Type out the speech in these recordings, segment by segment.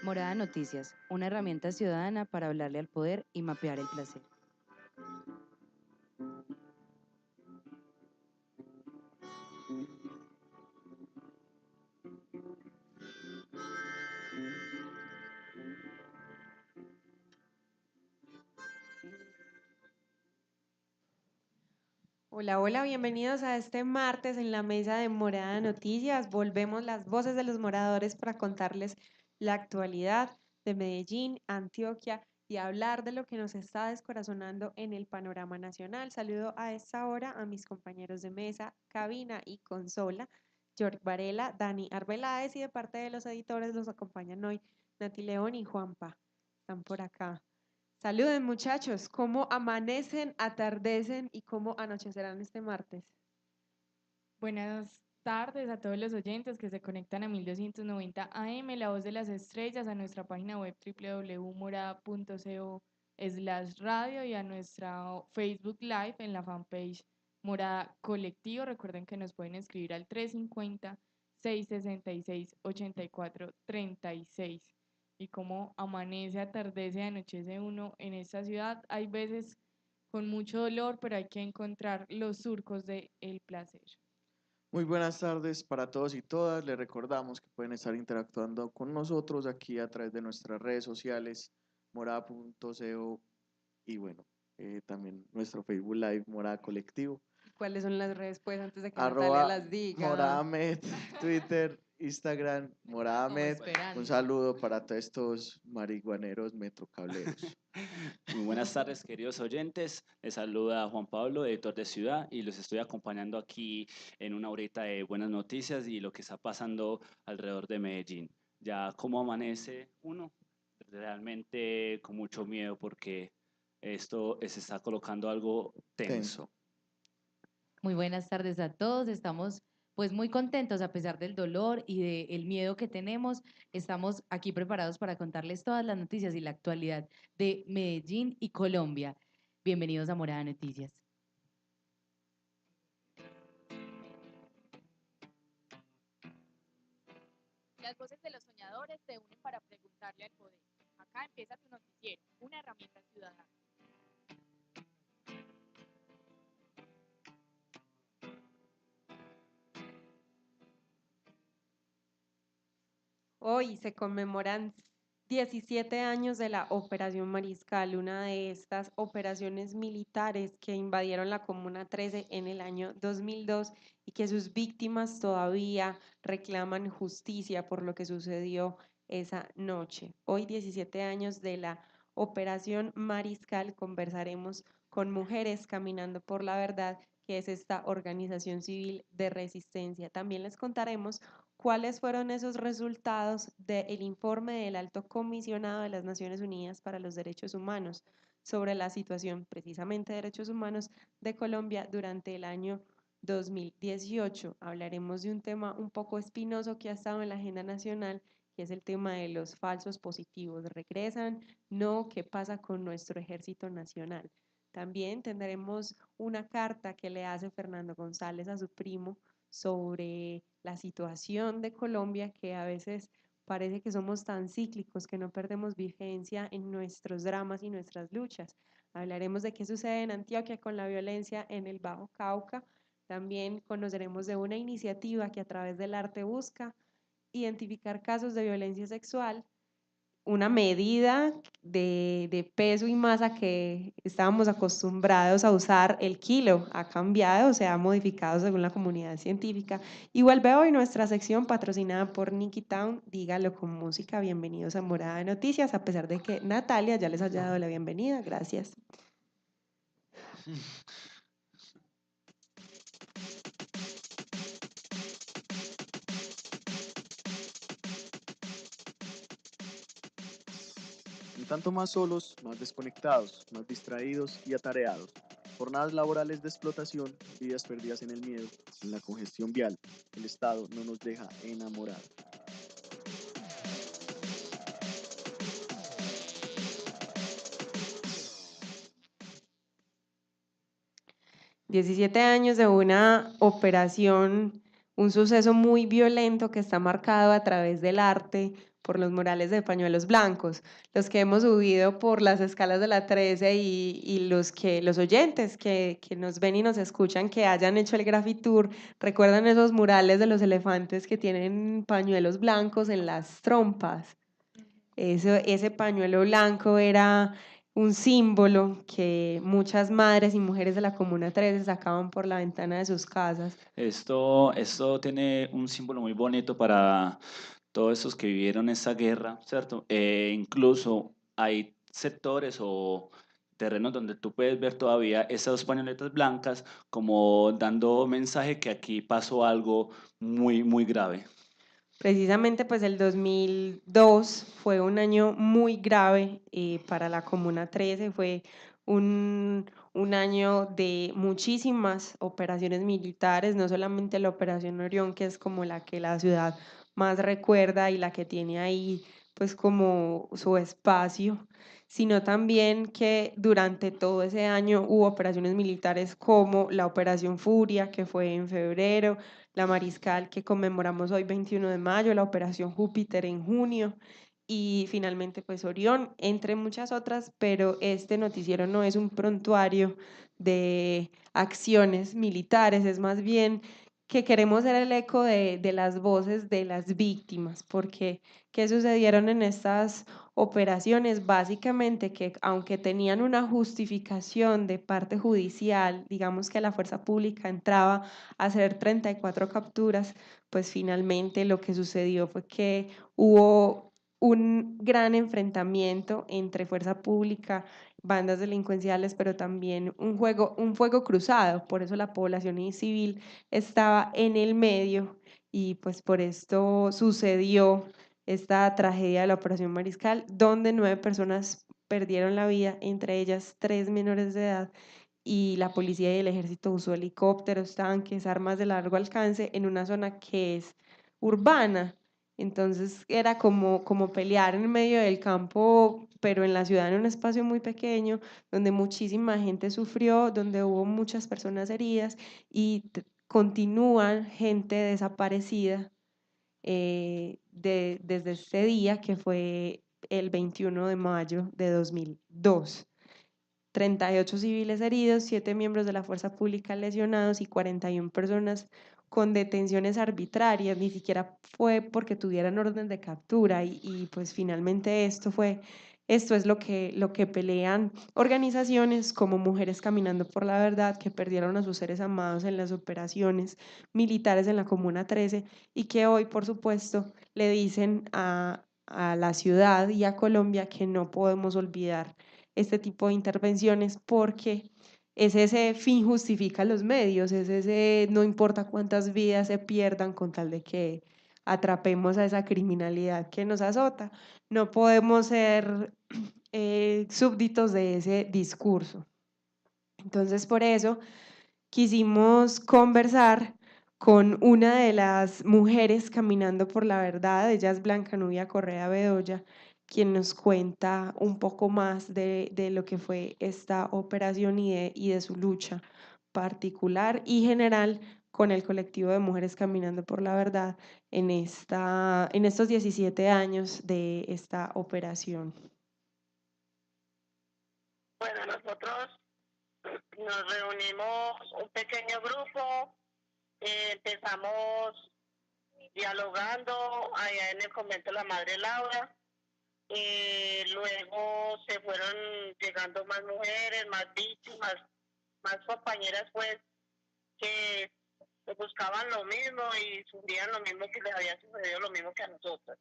Morada Noticias, una herramienta ciudadana para hablarle al poder y mapear el placer. Hola, hola, bienvenidos a este martes en la mesa de Morada Noticias. Volvemos las voces de los moradores para contarles la actualidad de Medellín, Antioquia y hablar de lo que nos está descorazonando en el panorama nacional. Saludo a esta hora a mis compañeros de mesa, cabina y consola, George Varela, Dani Arbeláez, y de parte de los editores los acompañan hoy Nati León y Juanpa. Están por acá. Saluden muchachos, ¿cómo amanecen, atardecen y cómo anochecerán este martes? Buenas tardes a todos los oyentes que se conectan a 1290 AM, La Voz de las Estrellas, a nuestra página web www.morada.co/radio y a nuestra Facebook Live en la fanpage Morada Colectivo. Recuerden que nos pueden escribir al 350-666-8436. Y cómo amanece, atardece, anochece uno en esta ciudad. Hay veces con mucho dolor, pero hay que encontrar los surcos del placer. Muy buenas tardes para todos y todas. Les recordamos que pueden estar interactuando con nosotros aquí a través de nuestras redes sociales, morada.co y bueno, también nuestro Facebook Live Morada Colectivo, ¿Cuáles son las redes, pues, antes de que Natalia arroba las diga? MoradaMed, Twitter, Instagram, Como MoradaMed. Un esperando. saludo para todos estos marihuaneros metrocableros. Muy buenas tardes, queridos oyentes. Les saluda Juan Pablo, editor de Ciudad, y los estoy acompañando aquí en una horita de buenas noticias y lo que está pasando alrededor de Medellín. Ya cómo amanece uno, realmente con mucho miedo porque esto se está colocando algo tenso. Muy buenas tardes a todos. Estamos pues muy contentos a pesar del dolor y del miedo que tenemos. Estamos aquí preparados para contarles todas las noticias y la actualidad de Medellín y Colombia. Bienvenidos a Morada Noticias. Las voces de los soñadores se unen para preguntarle al poder. Acá empieza tu noticiero, una herramienta ciudadana. Hoy se conmemoran 17 años de la Operación Mariscal, una de estas operaciones militares que invadieron la Comuna 13 en el año 2002 y que sus víctimas todavía reclaman justicia por lo que sucedió esa noche. Hoy, 17 años de la Operación Mariscal, conversaremos con Mujeres Caminando por la Verdad, que es esta organización civil de resistencia. También les contaremos cuáles fueron esos resultados del informe del Alto Comisionado de las Naciones Unidas para los Derechos Humanos sobre la situación precisamente de derechos humanos de Colombia durante el año 2018. Hablaremos de un tema un poco espinoso que ha estado en la agenda nacional, que es el tema de los falsos positivos. ¿Regresan? No. ¿Qué pasa con nuestro ejército nacional? También tendremos una carta que le hace Fernando González a su primo sobre la situación de Colombia, que a veces parece que somos tan cíclicos que no perdemos vigencia en nuestros dramas y nuestras luchas. Hablaremos de qué sucede en Antioquia con la violencia en el Bajo Cauca. También conoceremos de una iniciativa que a través del arte busca identificar casos de violencia sexual, una medida de peso y masa que estábamos acostumbrados a usar. El kilo ha cambiado, se ha modificado según la comunidad científica. Y vuelve hoy nuestra sección patrocinada por Nicky Town, Dígalo con música. Bienvenidos a Morada de Noticias, a pesar de que Natalia ya les haya dado la bienvenida. Gracias. Un tanto más solos, más desconectados, más distraídos y atareados. Jornadas laborales de explotación, vidas perdidas en el miedo, en la congestión vial. El Estado no nos deja enamorar. 17 años de una operación, un suceso muy violento que está marcado a través del arte por los murales de pañuelos blancos. Los que hemos subido por las escalas de la 13 y los oyentes que nos ven y nos escuchan que hayan hecho el Graffitour, recuerdan esos murales de los elefantes que tienen pañuelos blancos en las trompas. Ese pañuelo blanco era un símbolo que muchas madres y mujeres de la Comuna 13 sacaban por la ventana de sus casas. Esto tiene un símbolo muy bonito para todos esos que vivieron esa guerra, ¿cierto? Incluso hay sectores o terrenos donde tú puedes ver todavía esas pañoletas blancas como dando mensaje que aquí pasó algo muy, muy grave. Precisamente pues el 2002 fue un año muy grave para la Comuna 13, fue un año de muchísimas operaciones militares, no solamente la Operación Orión, que es como la que la ciudad más recuerda y la que tiene ahí pues como su espacio, sino también que durante todo ese año hubo operaciones militares como la Operación Furia, que fue en febrero, la Mariscal que conmemoramos hoy 21 de mayo, la Operación Júpiter en junio y finalmente pues Orión, entre muchas otras, pero este noticiero no es un prontuario de acciones militares, es más bien que queremos ser el eco de las voces de las víctimas, porque ¿qué sucedieron en estas operaciones? Básicamente que aunque tenían una justificación de parte judicial, digamos que la fuerza pública entraba a hacer 34 capturas, pues finalmente lo que sucedió fue que hubo un gran enfrentamiento entre fuerza pública, bandas delincuenciales, pero también un fuego cruzado, por eso la población civil estaba en el medio y pues por esto sucedió esta tragedia de la Operación Mariscal, donde 9 personas perdieron la vida, entre ellas 3 menores de edad, y la policía y el ejército usó helicópteros, tanques, armas de largo alcance en una zona que es urbana. Entonces era como pelear en medio del campo, pero en la ciudad, en un espacio muy pequeño, donde muchísima gente sufrió, donde hubo muchas personas heridas y continúan gente desaparecida desde ese día que fue el 21 de mayo de 2002. 38 civiles heridos, 7 miembros de la fuerza pública lesionados y 41 personas con detenciones arbitrarias, ni siquiera fue porque tuvieran orden de captura y pues finalmente esto es lo que pelean organizaciones como Mujeres Caminando por la Verdad, que perdieron a sus seres amados en las operaciones militares en la Comuna 13 y que hoy, por supuesto, le dicen a la ciudad y a Colombia que no podemos olvidar este tipo de intervenciones porque es ese fin justifica los medios, es ese no importa cuántas vidas se pierdan con tal de que atrapemos a esa criminalidad que nos azota. No podemos ser súbditos de ese discurso. Entonces, por eso quisimos conversar con una de las mujeres caminando por la verdad, ella es Blanca Nubia Correa Bedoya, quien nos cuenta un poco más de lo que fue esta operación y de su lucha particular y general con el colectivo de Mujeres Caminando por la Verdad en estos 17 años de esta operación. Bueno, nosotros nos reunimos un pequeño grupo, empezamos dialogando allá en el convento de la Madre Laura, luego se fueron llegando más mujeres, más víctimas, más compañeras pues que buscaban lo mismo y sufrían lo mismo que les había sucedido, lo mismo que a nosotros.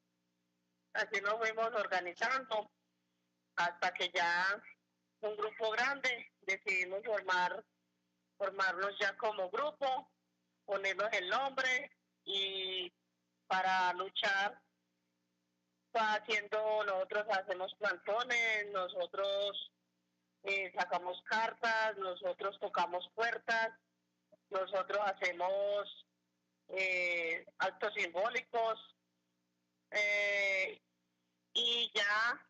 Así nos fuimos organizando hasta que ya un grupo grande decidimos formarnos ya como grupo, ponernos el nombre y para luchar nosotros hacemos plantones, nosotros sacamos cartas, nosotros tocamos puertas, nosotros hacemos actos simbólicos y ya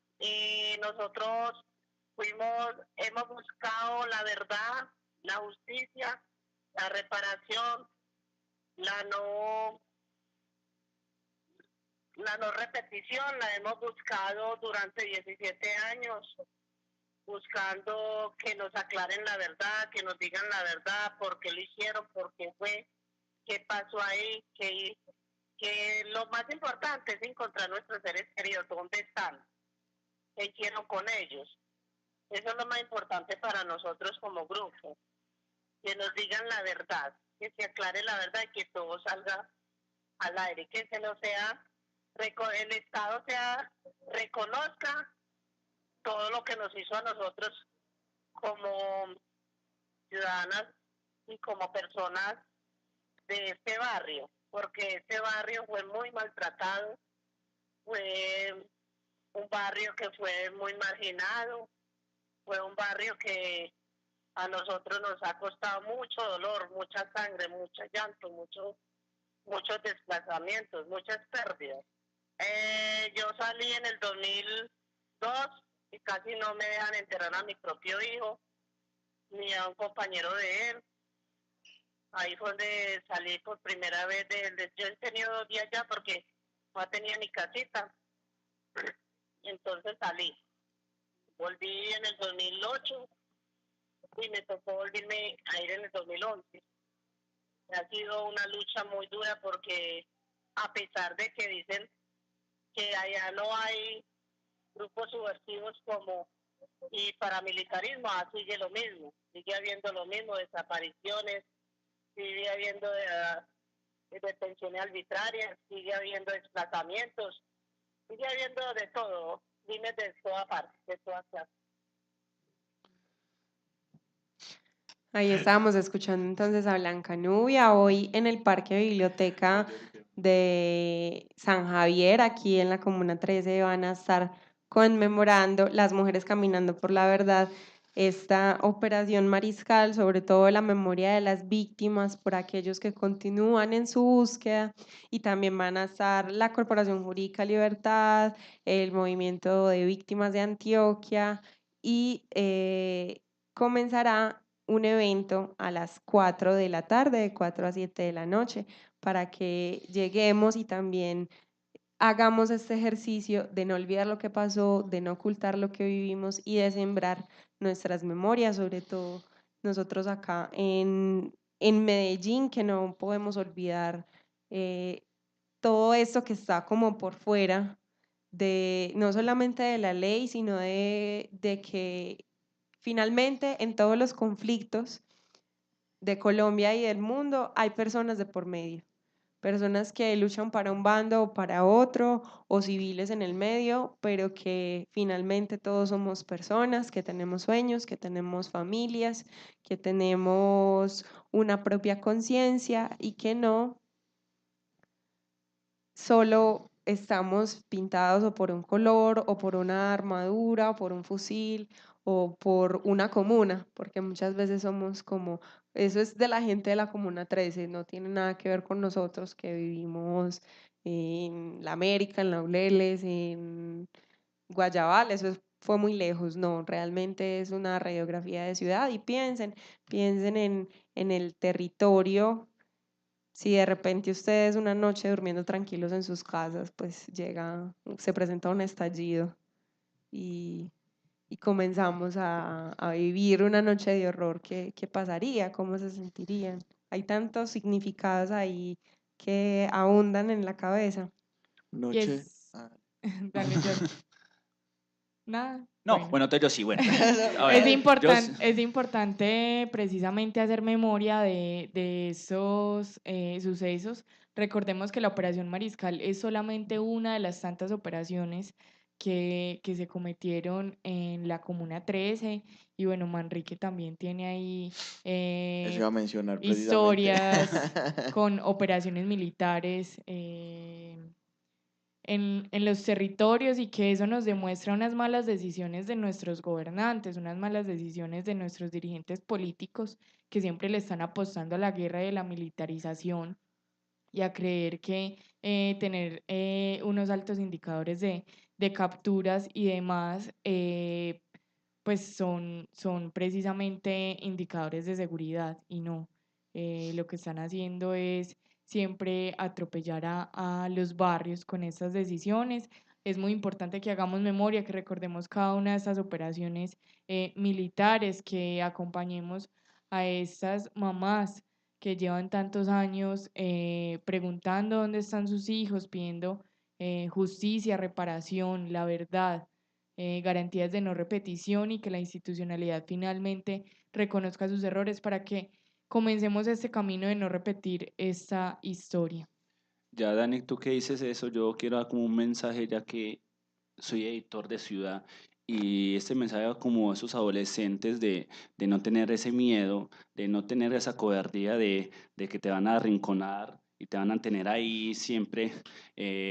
nosotros hemos buscado la verdad, la justicia, la reparación, la la no repetición la hemos buscado durante 17 años, buscando que nos aclaren la verdad, que nos digan la verdad, por qué lo hicieron, por qué fue, qué pasó ahí, que lo más importante es encontrar nuestros seres queridos, dónde están, qué hicieron con ellos. Eso es lo más importante para nosotros como grupo, que nos digan la verdad, que se aclare la verdad y que todo salga al aire, que se nos sea, el Estado sea, reconozca todo lo que nos hizo a nosotros como ciudadanas y como personas de este barrio, porque este barrio fue muy maltratado, fue un barrio que fue muy marginado, fue un barrio que a nosotros nos ha costado mucho dolor, mucha sangre, mucho llanto, muchos desplazamientos, muchas pérdidas. Yo salí en el 2002 y casi no me dejan enterrar a mi propio hijo, ni a un compañero de él. Ahí fue donde salí por primera vez yo he tenido 2 días ya porque no tenía mi casita. Entonces salí. Volví en el 2008 y me tocó volverme a ir en el 2011. Ha sido una lucha muy dura porque a pesar de que dicen que allá no hay grupos subversivos como y paramilitarismo, sigue lo mismo, sigue habiendo lo mismo, desapariciones, sigue habiendo detenciones arbitrarias, sigue habiendo desplazamientos, sigue habiendo de todo, crímenes de toda parte, de todas clases. Ahí estábamos escuchando entonces a Blanca Nubia hoy en el Parque Biblioteca de San Javier, aquí en la Comuna 13, van a estar conmemorando las mujeres caminando por la verdad, esta operación Mariscal, sobre todo la memoria de las víctimas por aquellos que continúan en su búsqueda, y también van a estar la Corporación Jurídica Libertad, el Movimiento de Víctimas de Antioquia, y comenzará un evento a las 4 de la tarde, de 4 a 7 de la noche, para que lleguemos y también hagamos este ejercicio de no olvidar lo que pasó, de no ocultar lo que vivimos y de sembrar nuestras memorias, sobre todo nosotros acá en Medellín, que no podemos olvidar todo esto que está como por fuera de no solamente de la ley, sino de que finalmente en todos los conflictos de Colombia y del mundo hay personas de por medio, personas que luchan para un bando o para otro, o civiles en el medio, pero que finalmente todos somos personas, que tenemos sueños, que tenemos familias, que tenemos una propia conciencia y que no solo estamos pintados o por un color o por una armadura o por un fusil o por una comuna, porque muchas veces somos como, eso es de la gente de la Comuna 13, no tiene nada que ver con nosotros que vivimos en la América, en Laureles, en Guayabal, fue muy lejos, no, realmente es una radiografía de ciudad y piensen en el territorio. Si de repente ustedes una noche durmiendo tranquilos en sus casas, pues se presenta un estallido y, y comenzamos a vivir una noche de horror, ¿qué pasaría? ¿Cómo se sentirían? Hay tantos significados ahí que ahondan en la cabeza. Y Noche. es, dale, yo, nada, No, bueno. bueno, entonces yo sí, bueno. A ver, Es importante precisamente hacer memoria de esos sucesos. Recordemos que la Operación Mariscal es solamente una de las tantas operaciones que se cometieron en la Comuna 13 y bueno, Manrique también tiene ahí Eso iba a mencionar precisamente. historias con operaciones militares en los territorios y que eso nos demuestra unas malas decisiones de nuestros gobernantes, unas malas decisiones de nuestros dirigentes políticos que siempre le están apostando a la guerra y a la militarización y a creer que tener unos altos indicadores de capturas y demás, pues son precisamente indicadores de seguridad y no. Lo que están haciendo es siempre atropellar a los barrios con estas decisiones. Es muy importante que hagamos memoria, que recordemos cada una de estas operaciones militares, que acompañemos a estas mamás que llevan tantos años preguntando dónde están sus hijos, pidiendo justicia, reparación, la verdad, garantías de no repetición, y que la institucionalidad finalmente reconozca sus errores para que comencemos este camino de no repetir esta historia. Ya, Dani, tú que dices eso, yo quiero dar como un mensaje, ya que soy editor de Ciudad, y este mensaje va como a esos adolescentes de no tener ese miedo, de no tener esa cobardía de que te van a arrinconar y te van a tener ahí siempre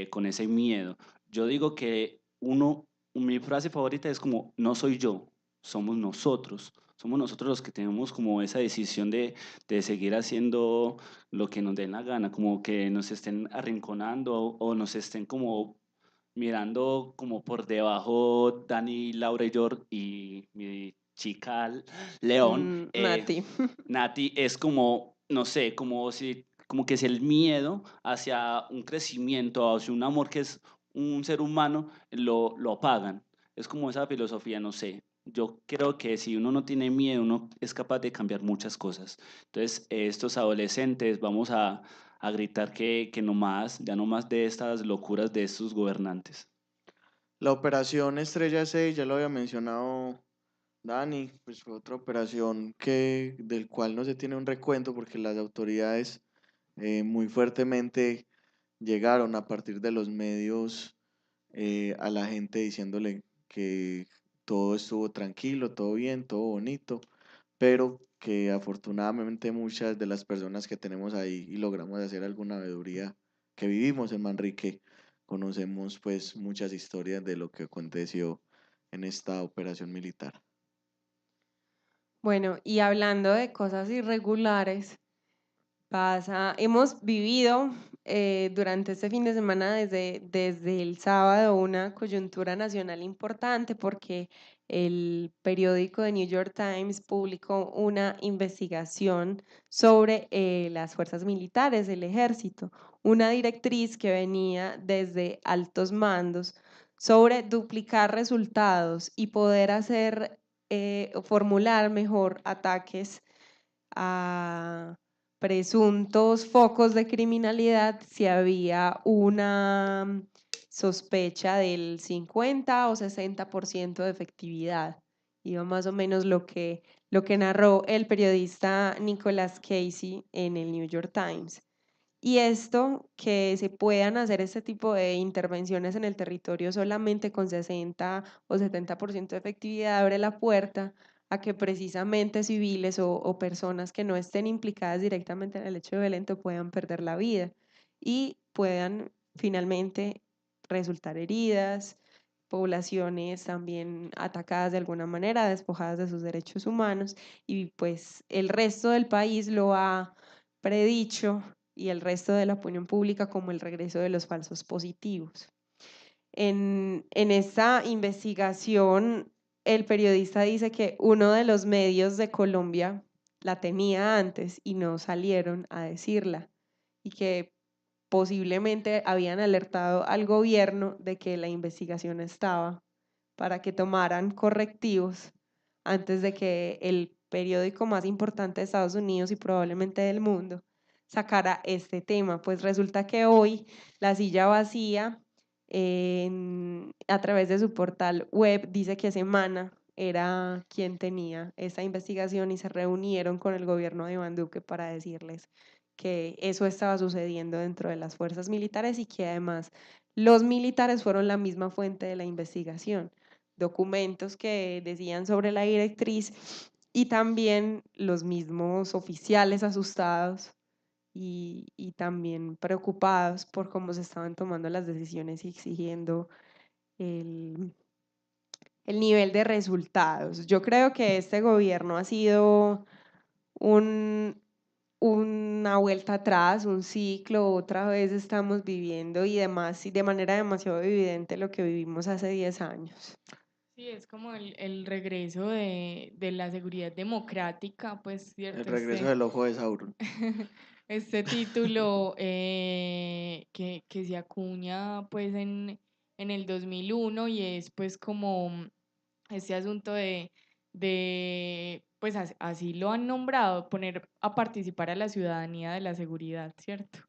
con ese miedo. Yo digo que mi frase favorita es como, no soy yo, somos nosotros. Somos nosotros los que tenemos como esa decisión de seguir haciendo lo que nos den la gana, como que nos estén arrinconando o nos estén como mirando como por debajo Dani, Laura y George y mi chica León, Nati. Nati, es como, no sé, como que es el miedo hacia un crecimiento, hacia un amor que es un ser humano, lo apagan. Es como esa filosofía, no sé. Yo creo que si uno no tiene miedo, uno es capaz de cambiar muchas cosas. Entonces, estos adolescentes, vamos a gritar que no más, ya no más de estas locuras de estos gobernantes. La operación Estrella 6, ya lo había mencionado Dani, pues fue otra operación del cual no se tiene un recuento porque las autoridades muy fuertemente llegaron a partir de los medios a la gente diciéndole que todo estuvo tranquilo, todo bien, todo bonito, pero que afortunadamente muchas de las personas que tenemos ahí y logramos hacer alguna veeduría, que vivimos en Manrique, conocemos pues muchas historias de lo que aconteció en esta operación militar. Bueno, y hablando de cosas irregulares, hemos vivido durante este fin de semana desde el sábado una coyuntura nacional importante porque el periódico The New York Times publicó una investigación sobre las fuerzas militares, el ejército, una directriz que venía desde altos mandos sobre duplicar resultados y poder formular mejor ataques a presuntos focos de criminalidad si había una sospecha del 50 o 60% de efectividad. Iba más o menos lo que narró el periodista Nicholas Casey en el New York Times. Y esto, que se puedan hacer este tipo de intervenciones en el territorio solamente con 60 o 70% de efectividad, abre la puerta a que precisamente civiles o personas que no estén implicadas directamente en el hecho violento puedan perder la vida y puedan finalmente resultar heridas, poblaciones también atacadas de alguna manera, despojadas de sus derechos humanos, y pues el resto del país lo ha predicho, y el resto de la opinión pública, como el regreso de los falsos positivos. En esta investigación, el periodista dice que uno de los medios de Colombia la tenía antes y no salieron a decirla, y que posiblemente habían alertado al gobierno de que la investigación estaba para que tomaran correctivos antes de que el periódico más importante de Estados Unidos y probablemente del mundo sacara este tema. Pues resulta que hoy La Silla Vacía, a través de su portal web, dice que Semana era quien tenía esta investigación y se reunieron con el gobierno de Iván Duque para decirles que eso estaba sucediendo dentro de las fuerzas militares y que además los militares fueron la misma fuente de la investigación. Documentos que decían sobre la directriz y también los mismos oficiales asustados y también preocupados por cómo se estaban tomando las decisiones y exigiendo el, el nivel de resultados. Yo creo que este gobierno ha sido una vuelta atrás, un ciclo, otra vez estamos viviendo y demás, y de manera demasiado evidente lo que vivimos hace 10 años. Sí, es como el regreso de la seguridad democrática, pues, El ¿cierto? regreso del ojo de Sauron. este título que se acuña pues en el 2001 y es pues como este asunto pues así lo han nombrado, poner a participar a la ciudadanía de la seguridad, ¿cierto?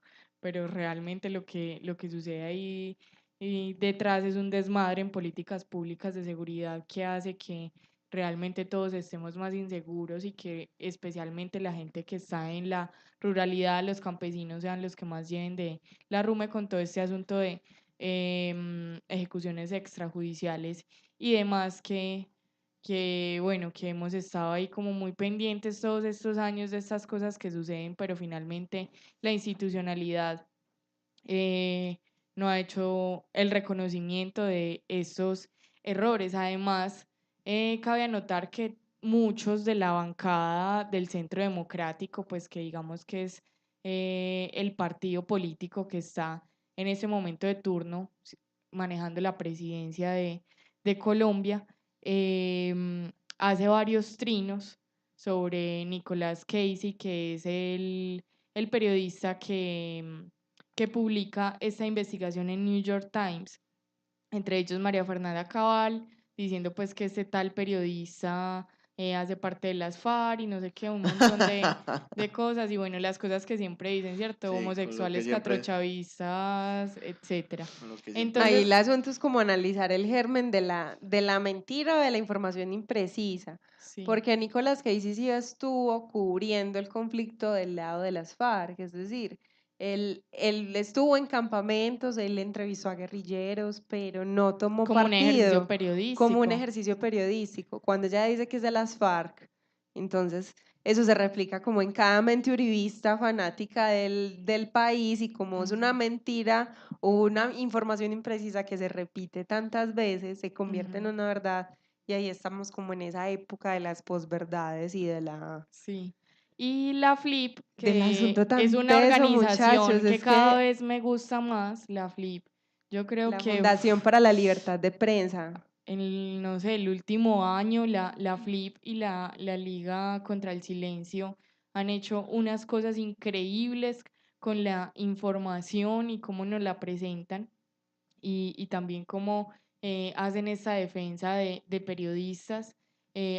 Pero realmente lo que sucede ahí y detrás es un desmadre en políticas públicas de seguridad que hace que realmente todos estemos más inseguros y que especialmente la gente que está en la ruralidad, los campesinos sean los que más lleven de la rume con todo este asunto de ejecuciones extrajudiciales y demás bueno, que hemos estado ahí como muy pendientes todos estos años de estas cosas que suceden, pero finalmente la institucionalidad eh, no ha hecho el reconocimiento de estos errores. Además, cabe anotar que muchos de la bancada del Centro Democrático, pues que digamos que es el partido político que está en ese momento de turno manejando la presidencia de Colombia, hace varios trinos sobre Nicolás Casey, que es el periodista que publica esta investigación en New York Times, entre ellos María Fernanda Cabal, diciendo pues que este tal periodista hace parte de las FARC y no sé qué, un montón de cosas, y bueno, las cosas que siempre dicen, ¿cierto? Sí, con lo que Homosexuales, siempre, catrochavistas, etcétera. con lo que siempre Ahí el Entonces, asunto es como analizar el germen de la mentira o de la información imprecisa, sí, porque Nicolás Casey sí estuvo cubriendo el conflicto del lado de las FARC, es decir, él estuvo en campamentos, él entrevistó a guerrilleros, pero no tomó como un ejercicio partido como un periodístico. ejercicio periodístico. Cuando ella dice que es de las FARC, entonces eso se replica como en cada mente uribista fanática del país, y como es una Ujú, mentira o una información imprecisa que se repite tantas veces, se convierte en ujú, una verdad, y ahí estamos como en esa época de las posverdades y sí. Y la FLIP, del que asunto es tan una teso, muchachos, organización que es cada que vez me gusta más, la FLIP. Yo creo la que Fundación para la Libertad de Prensa, no sé, el último año la FLIP y la Liga contra el Silencio han hecho unas cosas increíbles con la información y cómo nos la presentan y también cómo hacen esta defensa de periodistas.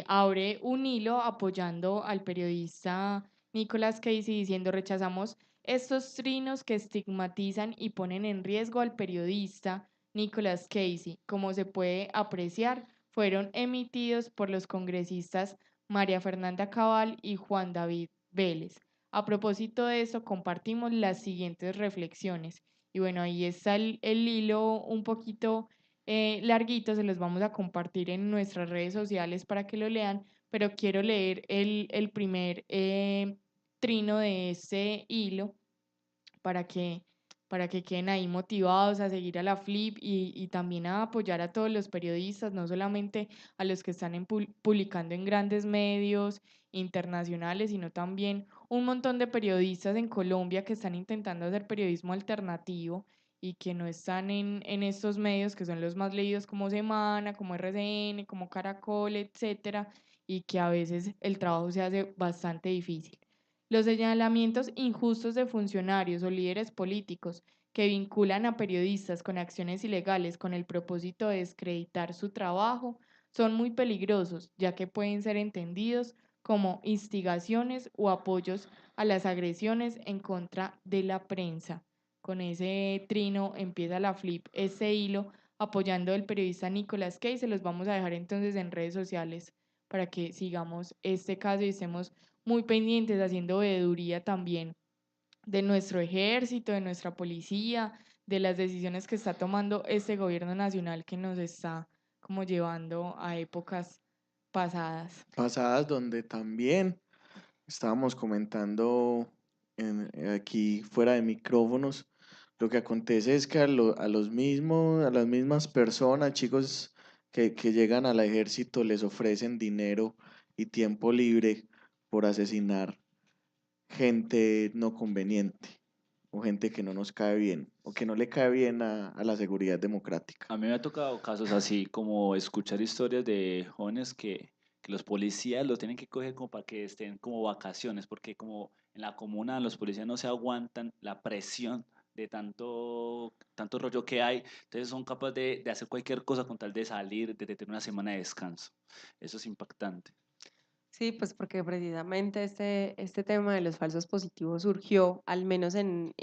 Abre un hilo apoyando al periodista Nicolas Casey diciendo rechazamos estos trinos que estigmatizan y ponen en riesgo al periodista Nicolas Casey. Como se puede apreciar, fueron emitidos por los congresistas María Fernanda Cabal y Juan David Vélez. A propósito de eso, compartimos las siguientes reflexiones. Y bueno, ahí está el hilo un poquito larguito, se los vamos a compartir en nuestras redes sociales para que lo lean, pero quiero leer el primer trino de ese hilo para para que queden ahí motivados a seguir a la FLIP y también a apoyar a todos los periodistas, no solamente a los que están publicando en grandes medios internacionales, sino también un montón de periodistas en Colombia que están intentando hacer periodismo alternativo y que no están en estos medios que son los más leídos como Semana, como RCN, como Caracol, etcétera, y que a veces el trabajo se hace bastante difícil. Los señalamientos injustos de funcionarios o líderes políticos que vinculan a periodistas con acciones ilegales con el propósito de desacreditar su trabajo son muy peligrosos, ya que pueden ser entendidos como instigaciones o apoyos a las agresiones en contra de la prensa. Con ese trino empieza la FLIP, ese hilo apoyando al periodista Nicolas Cage. Se los vamos a dejar entonces en redes sociales para que sigamos este caso y estemos muy pendientes, haciendo veeduría también de nuestro ejército, de nuestra policía, de las decisiones que está tomando este gobierno nacional que nos está como llevando a épocas pasadas. pasadas donde también estábamos comentando aquí fuera de micrófonos, lo que acontece es que a los mismos, a las mismas personas, chicos que llegan al ejército, les ofrecen dinero y tiempo libre por asesinar gente no conveniente o gente que no nos cae bien o que no le cae bien a la seguridad democrática. A mí me ha tocado casos así como escuchar historias de jóvenes que los policías lo tienen que coger como para que estén como vacaciones, porque como en la comuna los policías no se aguantan la presión de tanto rollo que hay, entonces son capaces de hacer cualquier cosa con tal de salir, de tener una semana de descanso. Eso es impactante. Sí, pues porque precisamente este tema de los falsos positivos surgió, al menos en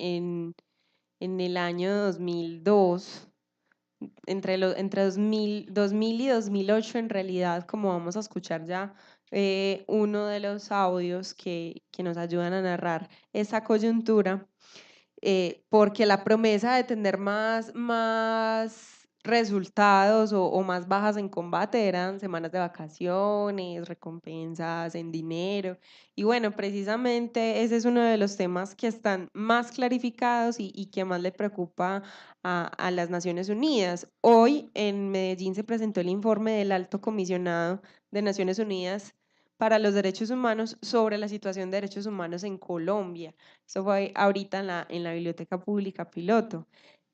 el año 2002, entre 2000 y 2008 en realidad, como vamos a escuchar ya uno de los audios que nos ayudan a narrar esa coyuntura, porque la promesa de tener más resultados o más bajas en combate eran semanas de vacaciones, recompensas en dinero. Y bueno, precisamente ese es uno de los temas que están más clarificados y que más le preocupa a las Naciones Unidas. Hoy en Medellín se presentó el informe del Alto Comisionado de Naciones Unidas para los Derechos Humanos sobre la situación de derechos humanos en Colombia. Eso fue ahorita en la Biblioteca Pública Piloto.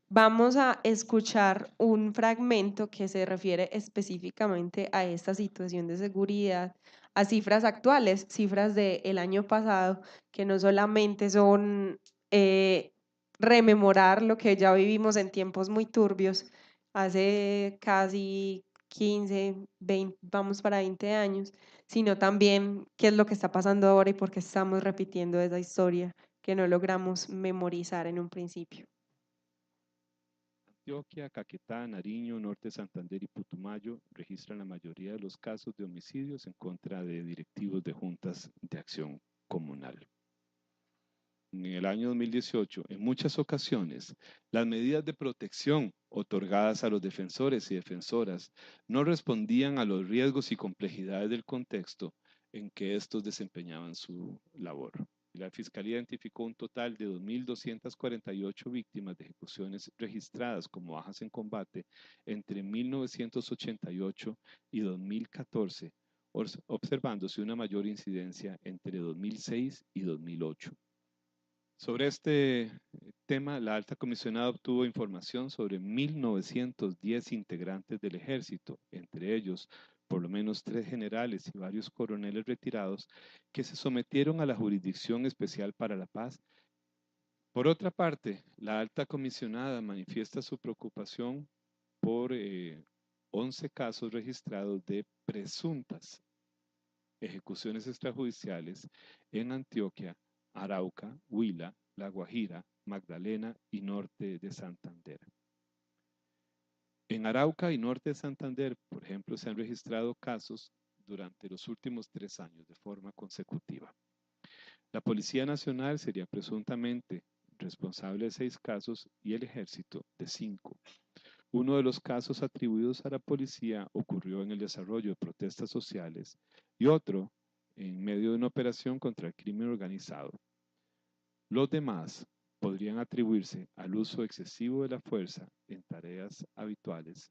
Vamos a escuchar un fragmento que se refiere específicamente a esta situación de seguridad, a cifras actuales, cifras del año pasado, que no solamente son rememorar lo que ya vivimos en tiempos muy turbios, hace casi 15, 20, vamos para 20 años, sino también qué es lo que está pasando ahora y por qué estamos repitiendo esa historia que no logramos memorizar en un principio. Antioquia, Caquetá, Nariño, Norte de Santander y Putumayo registran la mayoría de los casos de homicidios en contra de directivos de juntas de acción comunal. En el año 2018, en muchas ocasiones, las medidas de protección otorgadas a los defensores y defensoras no respondían a los riesgos y complejidades del contexto en que estos desempeñaban su labor. La Fiscalía identificó un total de 2.248 víctimas de ejecuciones registradas como bajas en combate entre 1988 y 2014, observándose una mayor incidencia entre 2006 y 2008. Sobre este tema, la alta comisionada obtuvo información sobre 1.910 integrantes del ejército, entre ellos por lo menos 3 generales y varios coroneles retirados que se sometieron a la Jurisdicción Especial para la Paz. Por otra parte, la alta comisionada manifiesta su preocupación por 11 casos registrados de presuntas ejecuciones extrajudiciales en Antioquia, Arauca, Huila, La Guajira, Magdalena y Norte de Santander. En Arauca y Norte de Santander, por ejemplo, se han registrado casos durante los últimos 3 años de forma consecutiva. La Policía Nacional sería presuntamente responsable de 6 casos y el Ejército de 5. Uno de los casos atribuidos a la policía ocurrió en el desarrollo de protestas sociales y otro en medio de una operación contra el crimen organizado. Los demás podrían atribuirse al uso excesivo de la fuerza en tareas habituales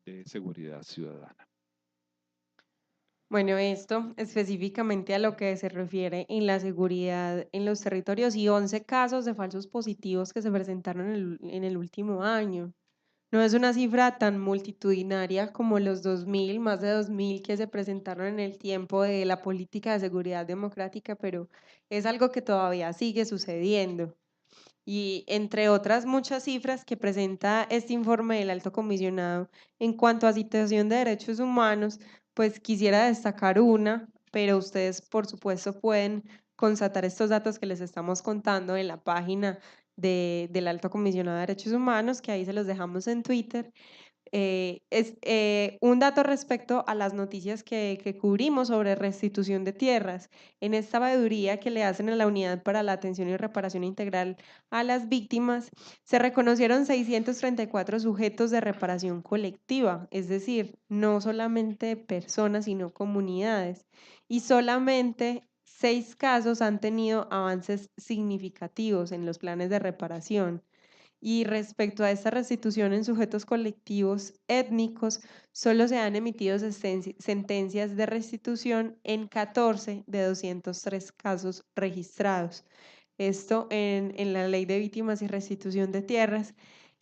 de seguridad ciudadana. Bueno, esto específicamente a lo que se refiere en la seguridad en los territorios y 11 casos de falsos positivos que se presentaron en el último año. No es una cifra tan multitudinaria como los 2000, más de 2000 que se presentaron en el tiempo de la política de seguridad democrática, pero es algo que todavía sigue sucediendo. Y entre otras muchas cifras que presenta este informe del Alto Comisionado en cuanto a situación de derechos humanos, pues quisiera destacar una, pero ustedes por supuesto pueden constatar estos datos que les estamos contando en la página del Alto Comisionado de Derechos Humanos, que ahí se los dejamos en Twitter. Es un dato respecto a las noticias que cubrimos sobre restitución de tierras. En esta veeduría que le hacen a la Unidad para la Atención y Reparación Integral a las Víctimas, se reconocieron 634 sujetos de reparación colectiva, es decir, no solamente personas, sino comunidades. Y solamente 6 casos han tenido avances significativos en los planes de reparación. Y respecto a esta restitución en sujetos colectivos étnicos, solo se han emitido sentencias de restitución en 14 de 203 casos registrados. Esto en la Ley de Víctimas y Restitución de Tierras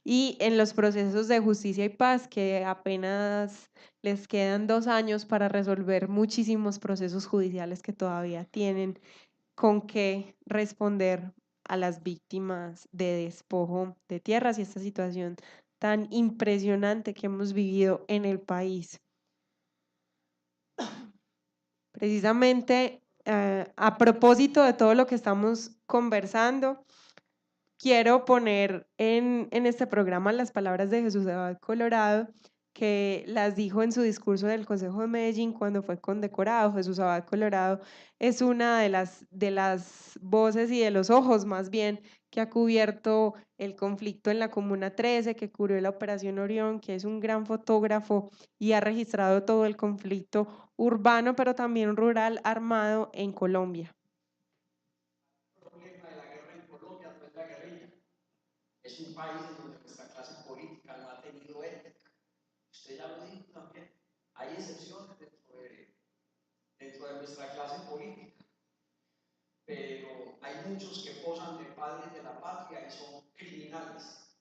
y en los procesos de justicia y paz, que apenas les quedan 2 años para resolver muchísimos procesos judiciales que todavía tienen con qué responder a las víctimas de despojo de tierras y esta situación tan impresionante que hemos vivido en el país. Precisamente a propósito de todo lo que estamos conversando, quiero poner en este programa las palabras de Jesús Abad Colorado, que las dijo en su discurso del Consejo de Medellín cuando fue condecorado. Jesús Abad Colorado es una de las voces y de los ojos más bien que ha cubierto el conflicto en la Comuna 13, que cubrió la Operación Orión, que es un gran fotógrafo y ha registrado todo el conflicto urbano, pero también rural armado en Colombia. El problema de la guerra en Colombia no es la guerrilla. Es un país en donde nuestra clase política no ha tenido ética. Usted ya lo dijo también. Hay excepciones dentro de nuestra clase política, pero hay muchos que posan de padres de la patria y son criminales.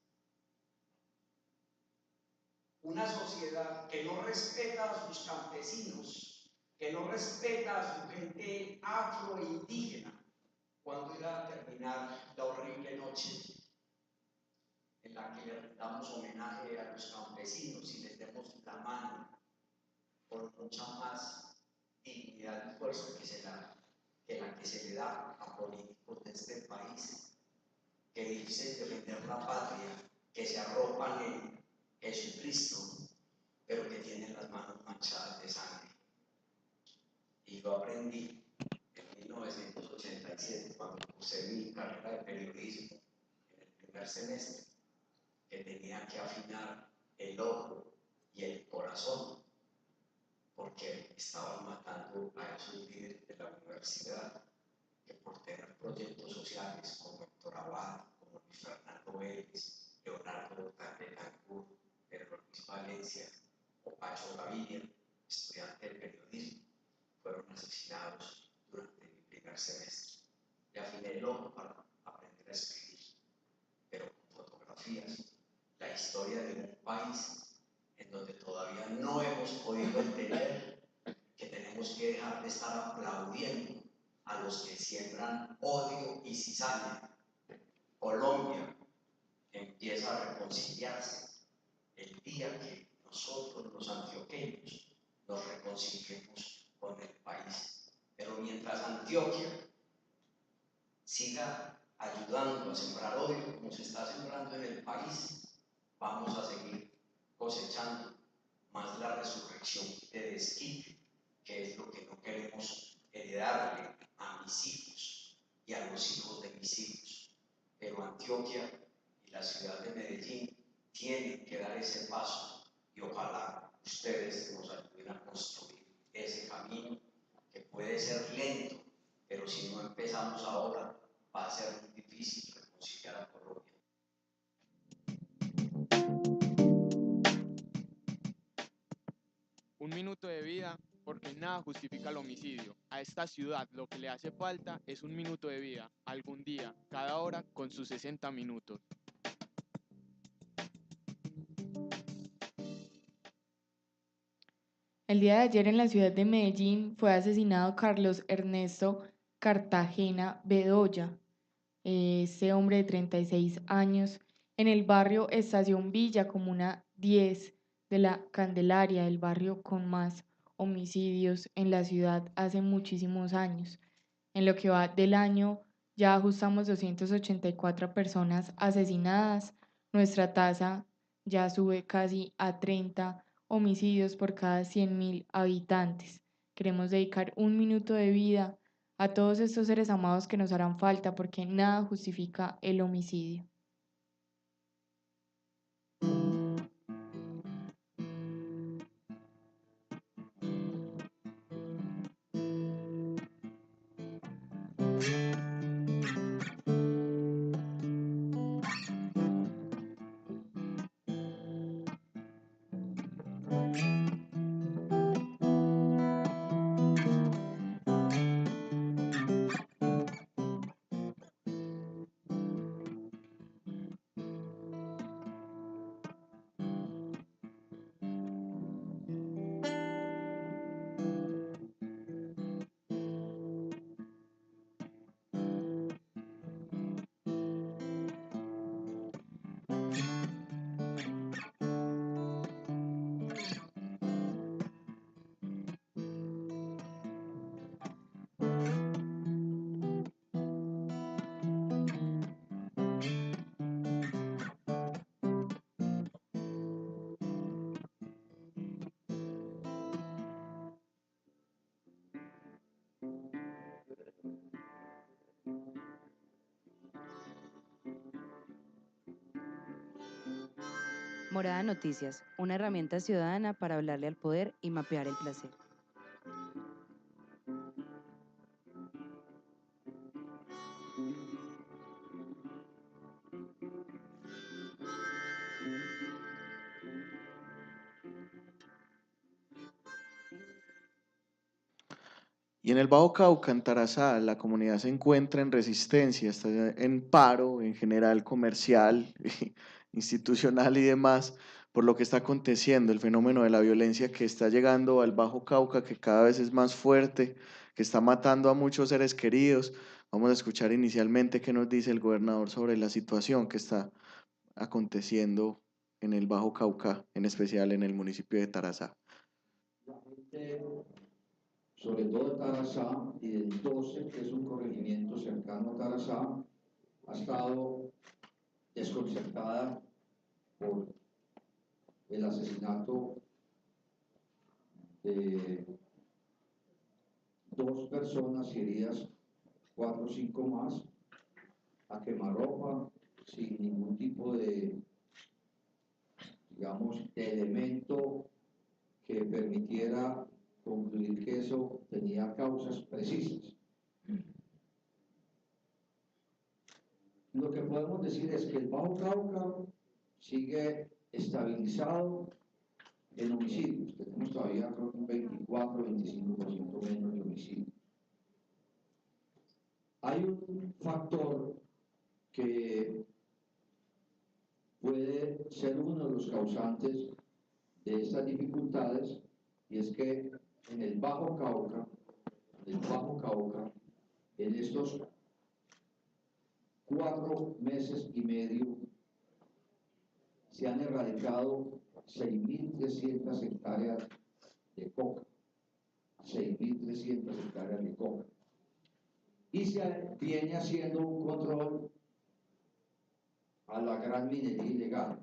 Una sociedad que no respeta a sus campesinos, que no respeta a su gente afro e indígena. ¿Cuándo irá a terminar la horrible noche en la que le damos homenaje a los campesinos y les demos la mano con mucha más dignidad y fuerza que la que se le da a políticos de este país, que dicen defender la patria, que se arropan en Jesucristo, pero que tienen las manos manchadas de sangre? Y yo aprendí en 1987, cuando cursé mi carrera de periodismo en el primer semestre, que tenía que afinar el ojo y el corazón, porque estaban matando a esos líderes de la universidad que por tener proyectos sociales como Héctor Abad, como Luis Fernando Vélez, Leonardo Betancourt, Pedro Luis Valencia o Pacho Gaviria, estudiante de periodismo, fueron asesinados durante mi primer semestre. Y afiné el ojo para aprender a escribir, pero con fotografías, la historia de un país en donde todavía no hemos podido entender que tenemos que dejar de estar aplaudiendo a los que siembran odio y cizaña. Colombia empieza a reconciliarse el día que nosotros los antioqueños nos reconciliemos con el país. Pero mientras Antioquia siga ayudando a sembrar odio como se está sembrando en el país, vamos a seguir cosechando más la resurrección de desquite, que es lo que no queremos heredarle a mis hijos y a los hijos de mis hijos. Pero Antioquia y la ciudad de Medellín tienen que dar ese paso y ojalá ustedes nos ayuden a construir ese camino que puede ser lento, pero si no empezamos ahora va a ser muy difícil reconciliar a Colombia. Un minuto de vida, porque nada justifica el homicidio. A esta ciudad lo que le hace falta es un minuto de vida, algún día, cada hora, con sus 60 minutos. El día de ayer en la ciudad de Medellín fue asesinado Carlos Ernesto Cartagena Bedoya, este hombre de 36 años, en el barrio Estación Villa, Comuna 10 de la Candelaria, el barrio con más homicidios en la ciudad hace muchísimos años. En lo que va del año, ya ajustamos 284 personas asesinadas. Nuestra tasa ya sube casi a 30 homicidios por cada 100.000 habitantes. Queremos dedicar un minuto de vida a todos estos seres amados que nos harán falta, porque nada justifica el homicidio. Morada Noticias, una herramienta ciudadana para hablarle al poder y mapear el placer. Y en el Bajo Cauca, en Tarazá, la comunidad se encuentra en resistencia, está en paro en general comercial, institucional y demás, por lo que está aconteciendo, el fenómeno de la violencia que está llegando al Bajo Cauca, que cada vez es más fuerte, que está matando a muchos seres queridos. Vamos a escuchar inicialmente qué nos dice el gobernador sobre la situación que está aconteciendo en el Bajo Cauca, en especial en el municipio de Tarazá. Sobre todo de Tarazá y del 12, que es un corregimiento cercano a Tarazá, ha estado desconcertada por el asesinato de 2 personas y heridas 4 o 5 más a quemarropa, sin ningún tipo de, digamos, de elemento que permitiera concluir que eso tenía causas precisas. Lo que podemos decir es que el Bajo Cauca sigue estabilizado en homicidios. Tenemos todavía creo que un 24-25% menos de homicidios. Hay un factor que puede ser uno de los causantes de estas dificultades, y es que en el Bajo Cauca, en estos 4 meses y medio, se han erradicado 6.300 hectáreas de coca. 6.300 hectáreas de coca. Y se viene haciendo un control a la gran minería ilegal.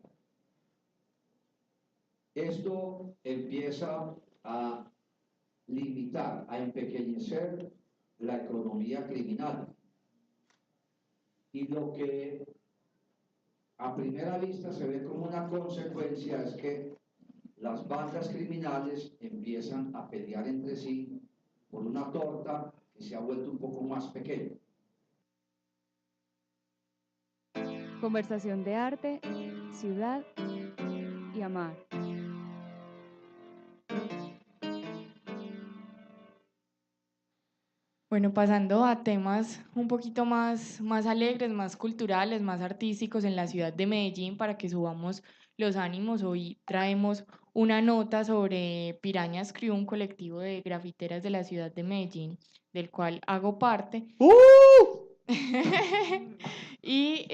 Esto empieza a limitar, a empequeñecer la economía criminal. Y lo que a primera vista se ve como una consecuencia es que las bandas criminales empiezan a pelear entre sí por una torta que se ha vuelto un poco más pequeña. Conversación de arte, ciudad y amar. Bueno, pasando a temas un poquito más alegres, más culturales, más artísticos en la ciudad de Medellín para que subamos los ánimos. Hoy traemos una nota sobre Pirañas Crew, un colectivo de grafiteras de la ciudad de Medellín, del cual hago parte. Y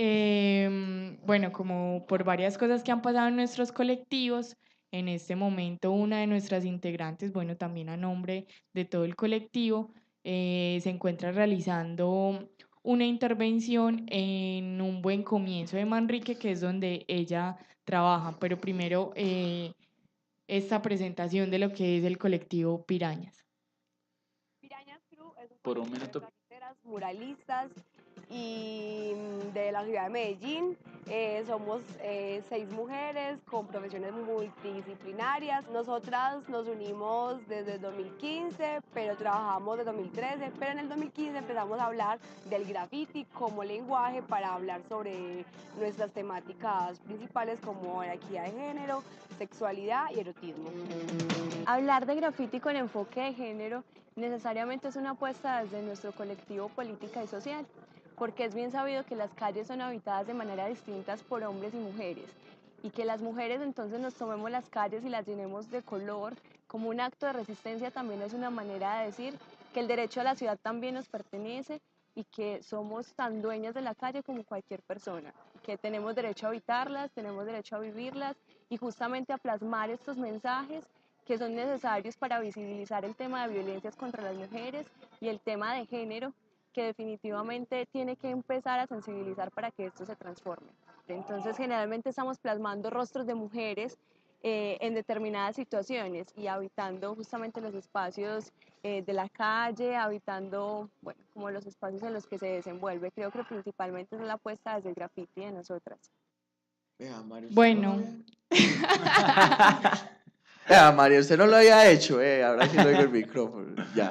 bueno, como por varias cosas que han pasado en nuestros colectivos, en este momento una de nuestras integrantes, bueno, también a nombre de todo el colectivo, se encuentra realizando una intervención en un buen comienzo de Manrique, que es donde ella trabaja. Pero primero, esta presentación de lo que es el colectivo Pirañas. Pirañas Crew es un Por un colectivo de minuto. grafiteras, muralistas y de la ciudad de Medellín. Somos 6 mujeres con profesiones multidisciplinarias. Nosotras nos unimos desde el 2015, pero trabajamos desde 2013. Pero en el 2015 empezamos a hablar del graffiti como lenguaje para hablar sobre nuestras temáticas principales como la equidad de género, sexualidad y erotismo. Hablar de graffiti con enfoque de género necesariamente es una apuesta desde nuestro colectivo Política y Social, porque es bien sabido que las calles son habitadas de manera distintas por hombres y mujeres, y que las mujeres entonces nos tomemos las calles y las llenemos de color como un acto de resistencia también es una manera de decir que el derecho a la ciudad también nos pertenece y que somos tan dueñas de la calle como cualquier persona, que tenemos derecho a habitarlas, tenemos derecho a vivirlas y justamente a plasmar estos mensajes que son necesarios para visibilizar el tema de violencias contra las mujeres y el tema de género, que definitivamente tiene que empezar a sensibilizar para que esto se transforme. Entonces, generalmente estamos plasmando rostros de mujeres en determinadas situaciones y habitando justamente los espacios de la calle, habitando, bueno, como los espacios en los que se desenvuelve. Creo que principalmente es la apuesta desde el graffiti de nosotras. Vea, Mario, usted no lo Bueno, había- Vea, Mario, usted no lo había hecho, ahora sí lo oigo el micrófono, ya.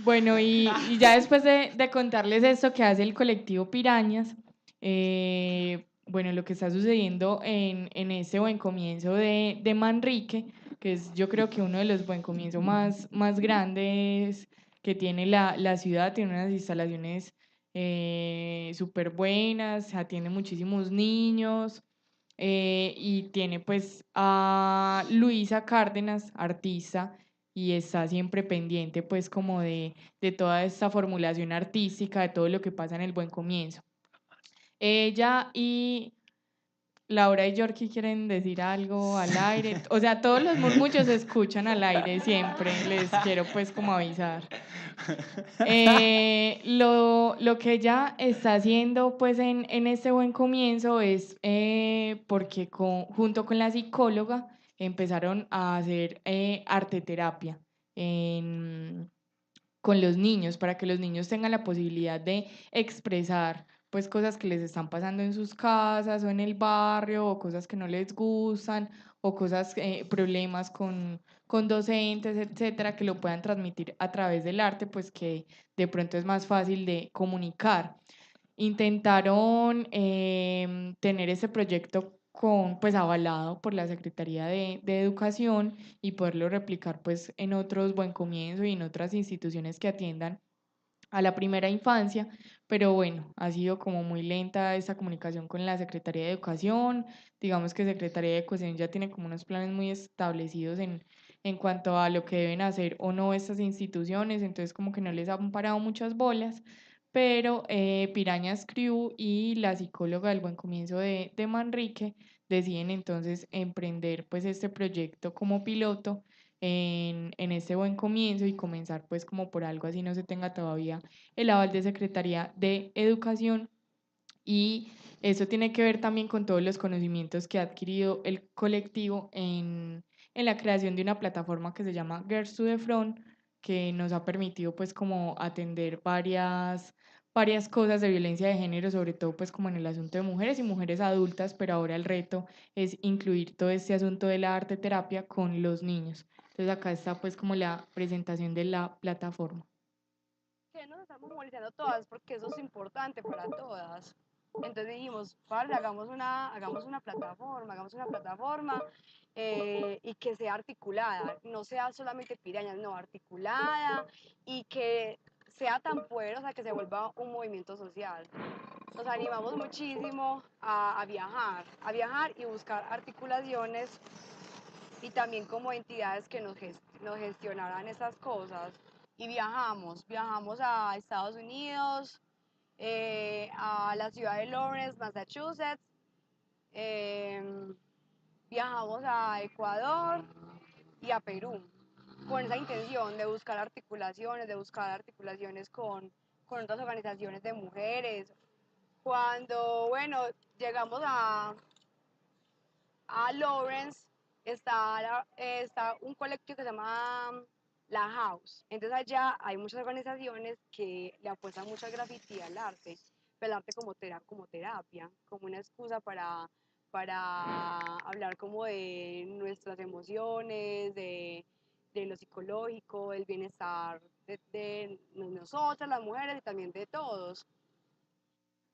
bueno, y ya después de contarles esto que hace el colectivo Pirañas, bueno, lo que está sucediendo en este buen comienzo de Manrique, que es yo creo que uno de los buen comienzos más grandes que tiene la ciudad, tiene unas instalaciones súper buenas, atiende muchísimos niños, y tiene pues a Luisa Cárdenas, artista, y está siempre pendiente pues como de toda esta formulación artística, de todo lo que pasa en el buen comienzo. Ella y Laura y Yorkie quieren decir algo al aire, o sea, todos los murmullos se escuchan al aire siempre, les quiero pues como avisar. Lo que ella está haciendo pues en este buen comienzo es porque junto con la psicóloga empezaron a hacer arteterapia con los niños para que los niños tengan la posibilidad de expresar pues cosas que les están pasando en sus casas o en el barrio o cosas que no les gustan o cosas, problemas con docentes, etcétera, que lo puedan transmitir a través del arte, pues que de pronto es más fácil de comunicar. Intentaron tener ese proyecto pues avalado por la Secretaría de Educación y poderlo replicar pues en otros Buen Comienzo y en otras instituciones que atiendan a la primera infancia, pero bueno, ha sido como muy lenta esta comunicación con la Secretaría de Educación. Digamos que Secretaría de Educación ya tiene como unos planes muy establecidos en cuanto a lo que deben hacer o no estas instituciones, entonces como que no les han parado muchas bolas, pero Pirañas Crew y la psicóloga del Buen Comienzo de Manrique deciden entonces emprender pues este proyecto como piloto en este buen comienzo y comenzar pues como por algo así no se tenga todavía el aval de Secretaría de Educación, y eso tiene que ver también con todos los conocimientos que ha adquirido el colectivo en la creación de una plataforma que se llama Girls to the Front, que nos ha permitido pues como atender varias cosas de violencia de género, sobre todo pues como en el asunto de mujeres y mujeres adultas, pero ahora el reto es incluir todo este asunto de la arte terapia con los niños. Entonces acá está pues como la presentación de la plataforma. Que nos estamos movilizando todas porque eso es importante para todas. Entonces dijimos, vale, hagamos una plataforma y que sea articulada, no sea solamente pirañas, no, articulada y que sea tan poderosa que se vuelva un movimiento social. Nos animamos muchísimo a viajar y buscar articulaciones y también como entidades que nos gestionaran esas cosas. Y viajamos a Estados Unidos, a la ciudad de Lawrence, Massachusetts, viajamos a Ecuador y a Perú, con esa intención de buscar articulaciones con otras organizaciones de mujeres. Cuando, bueno, llegamos a Lawrence, está un colectivo que se llama La House. Entonces allá hay muchas organizaciones que le apuestan mucho al graffiti, al arte, pero el arte como terapia, como una excusa para hablar como de nuestras emociones, de lo psicológico, el bienestar de nosotras, las mujeres y también de todos.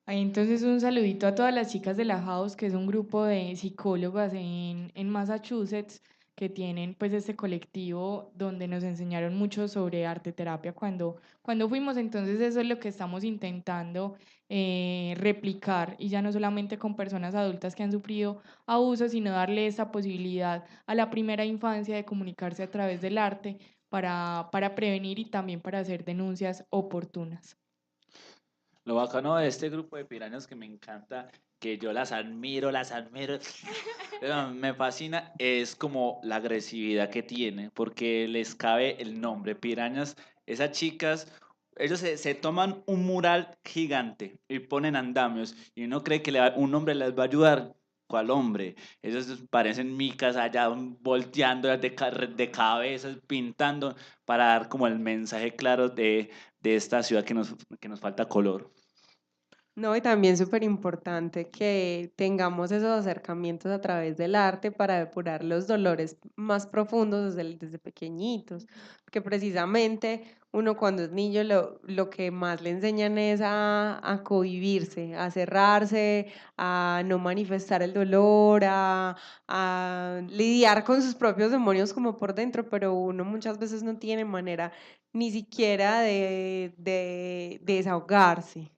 Ahí entonces un saludito a todas las chicas de la House, que es un grupo de psicólogas en Massachusetts que tienen pues este colectivo donde nos enseñaron mucho sobre arte terapia cuando fuimos. Entonces eso es lo que estamos intentando replicar, y ya no solamente con personas adultas que han sufrido abuso, sino darle esa posibilidad a la primera infancia de comunicarse a través del arte para prevenir y también para hacer denuncias oportunas. Lo bacano de este grupo de pirañas que me encanta, que yo las admiro, pero me fascina, es como la agresividad que tiene, porque les cabe el nombre, pirañas. Esas chicas, ellos se toman un mural gigante y ponen andamios, y uno cree que un hombre les va a ayudar. ¿Cuál hombre? Ellos parecen micas allá volteando de cabezas, pintando, para dar como el mensaje claro de esta ciudad que nos falta color. No, y también súper importante que tengamos esos acercamientos a través del arte para depurar los dolores más profundos desde pequeñitos, porque precisamente uno cuando es niño lo que más le enseñan es a cohibirse, a cerrarse, a no manifestar el dolor, a lidiar con sus propios demonios como por dentro, pero uno muchas veces no tiene manera ni siquiera de desahogarse.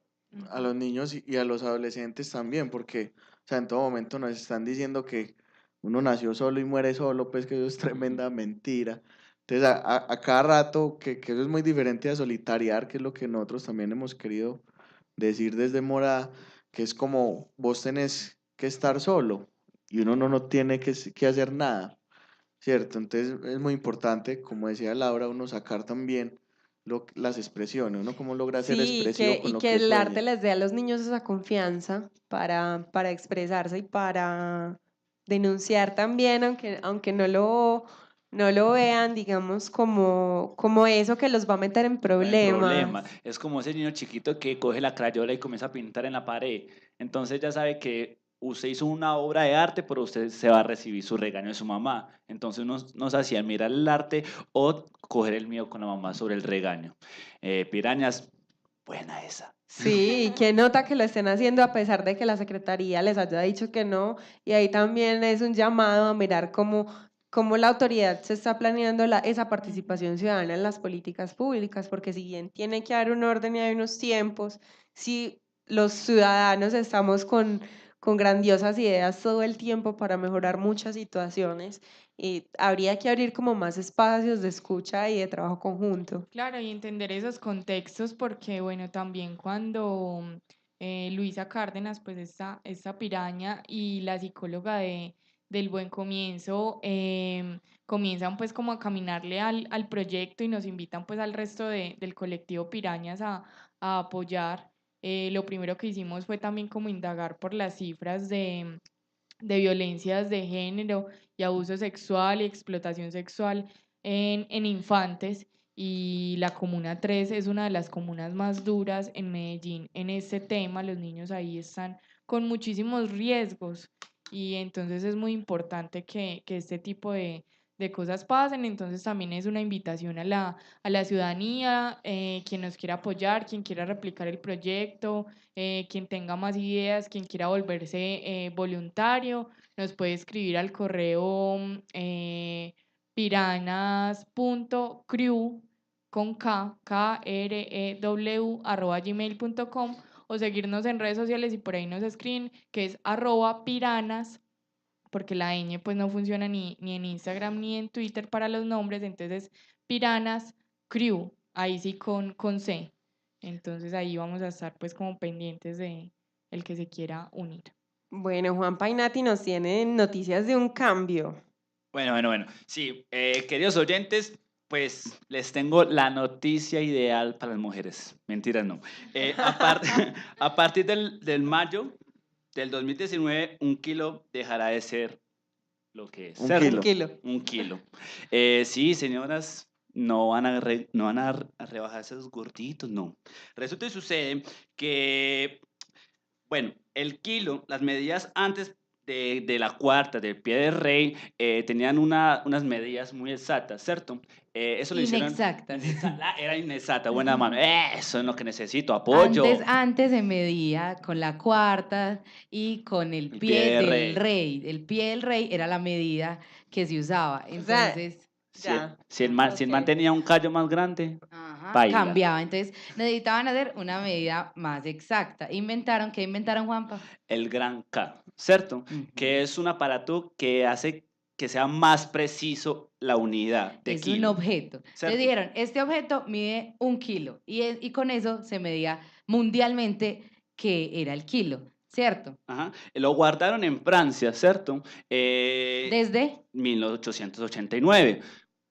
A los niños y a los adolescentes también, porque, o sea, en todo momento nos están diciendo que uno nació solo y muere solo, pues que eso es tremenda mentira. Entonces, a cada rato, que eso es muy diferente a solitariar, que es lo que nosotros también hemos querido decir desde Morada, que es como vos tenés que estar solo y uno no tiene que hacer nada, ¿cierto? Entonces, es muy importante, como decía Laura, uno sacar también las expresiones, uno cómo logra ser Sí, expresivo con y lo que que el arte sueña. les dé a los niños esa confianza para expresarse y para denunciar también, aunque no lo vean, digamos, como eso que los va a meter en No hay problema. problemas. Es como ese niño chiquito que coge la crayola y comienza a pintar en la pared. Entonces ya sabe que usted hizo una obra de arte, pero usted se va a recibir su regaño de su mamá. Entonces nos hacía mirar el arte o coger el mío con la mamá sobre el regaño. Pirañas, buena esa. Sí, y que nota que lo estén haciendo a pesar de que la secretaría les haya dicho que no. Y ahí también es un llamado a mirar cómo la autoridad se está planeando esa participación ciudadana en las políticas públicas, porque si bien tiene que haber un orden y hay unos tiempos, si los ciudadanos estamos con grandiosas ideas todo el tiempo para mejorar muchas situaciones, y habría que abrir como más espacios de escucha y de trabajo conjunto. Claro, y entender esos contextos porque, bueno, también cuando Luisa Cárdenas, pues esta piraña y la psicóloga del Buen Comienzo, comienzan pues como a caminarle al proyecto y nos invitan pues al resto del colectivo Pirañas a apoyar. Lo primero que hicimos fue también como indagar por las cifras de violencias de género y abuso sexual y explotación sexual en infantes. Y la Comuna 3 es una de las comunas más duras en Medellín en este tema. Los niños ahí están con muchísimos riesgos y entonces es muy importante que este tipo de cosas pasen. Entonces también es una invitación a la ciudadanía, quien nos quiera apoyar, quien quiera replicar el proyecto, quien tenga más ideas, quien quiera volverse voluntario, nos puede escribir al correo piranas.crew con KREW @gmail.com o seguirnos en redes sociales y por ahí nos escriben que es @piranas porque la ñ pues no funciona ni en Instagram ni en Twitter para los nombres, entonces Piranas Crew, ahí sí con C. Entonces ahí vamos a estar pues como pendientes de el que se quiera unir. Bueno, Juan Painati nos tiene noticias de un cambio. Bueno. Sí, queridos oyentes, pues les tengo la noticia ideal para las mujeres. Mentiras, no. A partir del mayo del 2019, un kilo dejará de ser lo que es. Un ¿cierto? kilo. Kilo. Un kilo. Sí, señoras, no van no van a rebajar esos gorditos, no. Resulta y sucede que, bueno, el kilo, las medidas antes de la cuarta, del pie del rey, tenían unas medidas muy exactas, ¿cierto? Eso lo hicieron... Inexactas. Era inexacta, buena mano. Eso es lo que necesito, apoyo. Antes se medía con la cuarta y con el El pie del rey. El pie del rey era la medida que se usaba. O sea, Entonces, Si el man ok. tenía un callo más grande, ajá, baila. cambiaba. Entonces, necesitaban hacer una medida más exacta. ¿Qué inventaron, Juanpa? El gran K, ¿cierto? Ujú. Que es un aparato que hace que sea más preciso la unidad de Es un kilo. objeto. ¿cierto? Entonces dijeron, este objeto mide 1 kilo y con eso se medía mundialmente que era el kilo, ¿cierto? Ajá. Lo guardaron en Francia, ¿cierto? Desde 1889.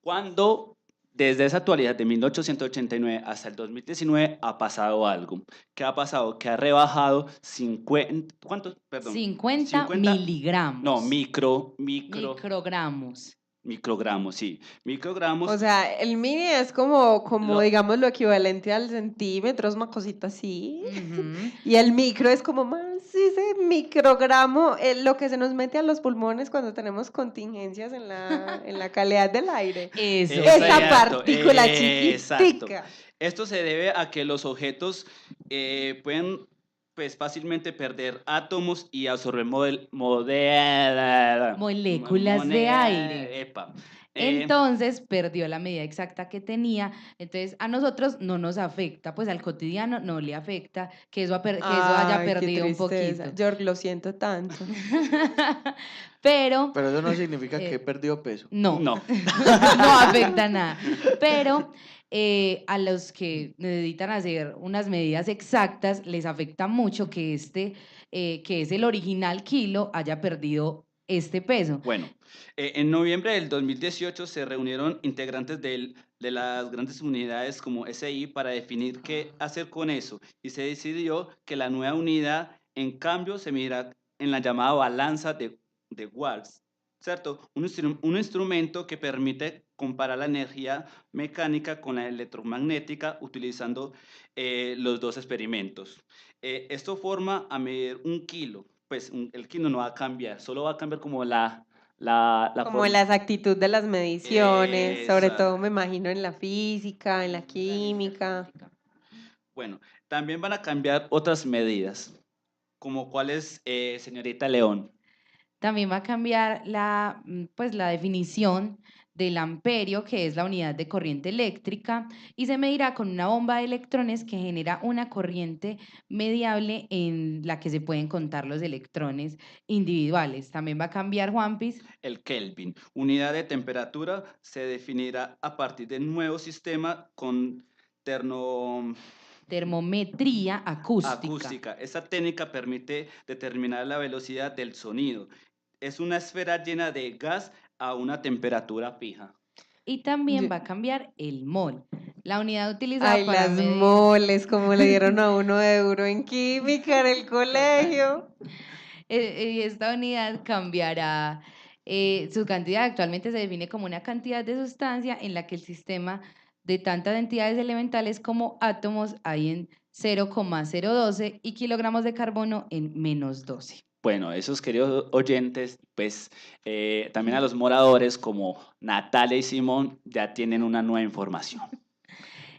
Cuando desde esa actualidad de 1889 hasta el 2019 ha pasado algo. ¿Qué ha pasado? Que ha rebajado 50, ¿cuántos? Perdón. 50 miligramos. No, microgramos. Microgramos. Microgramos, sí. Microgramos. O sea, el mini es como Lo- digamos, lo equivalente al centímetro, es una cosita así. Ujú. Y el micro es como más, sí, ese microgramo, lo que se nos mete a los pulmones cuando tenemos contingencias en la calidad del aire. Eso. Esa Exacto, partícula exacto. chiquitica. Esto se debe a que los objetos pueden pues, fácilmente perder átomos y absorber Moléculas de aire. Epa. Entonces perdió la medida exacta que tenía. Entonces a nosotros no nos afecta, pues al cotidiano no le afecta que eso, que eso haya Ay, qué perdido un tristeza. poquito. George, lo siento tanto. Pero Pero eso no significa que eh, he perdido peso. no, No. no afecta nada. Pero a los que necesitan hacer unas medidas exactas, les afecta mucho que que es el original kilo, haya perdido este peso. Bueno, en noviembre del 2018 se reunieron integrantes de las grandes unidades como SI para definir qué hacer con eso y se decidió que la nueva unidad, en cambio, se medirá en la llamada balanza de Watts, ¿cierto? Un instrumento que permite comparar la energía mecánica con la electromagnética utilizando los dos experimentos. Esto forma a medir un kilo, pues el kilo no va a cambiar, solo va a cambiar como la Como forma. la exactitud de las mediciones, sobre Esa. todo me imagino en la física, en la química. Bueno, también van a cambiar otras medidas, como cuáles, señorita León. También va a cambiar pues, la definición del amperio, que es la unidad de corriente eléctrica, y se medirá con una bomba de electrones que genera una corriente mediable en la que se pueden contar los electrones individuales. También va a cambiar, Juanpis, El Kelvin, unidad de temperatura, se definirá a partir del nuevo sistema con termometría acústica. acústica. Esta técnica permite determinar la velocidad del sonido. Es una esfera llena de gas a una temperatura fija. Y también Yo- va a cambiar el mol, la unidad utilizada Ay, para las medir. moles, como le dieron a 1 euro en química en el colegio. Esta unidad cambiará su cantidad. Actualmente se define como una cantidad de sustancia en la que el sistema de tantas entidades elementales como átomos hay en 0,012 y kilogramos de carbono en -12. Bueno, esos queridos oyentes, pues también a los moradores como Natalia y Simón ya tienen una nueva información.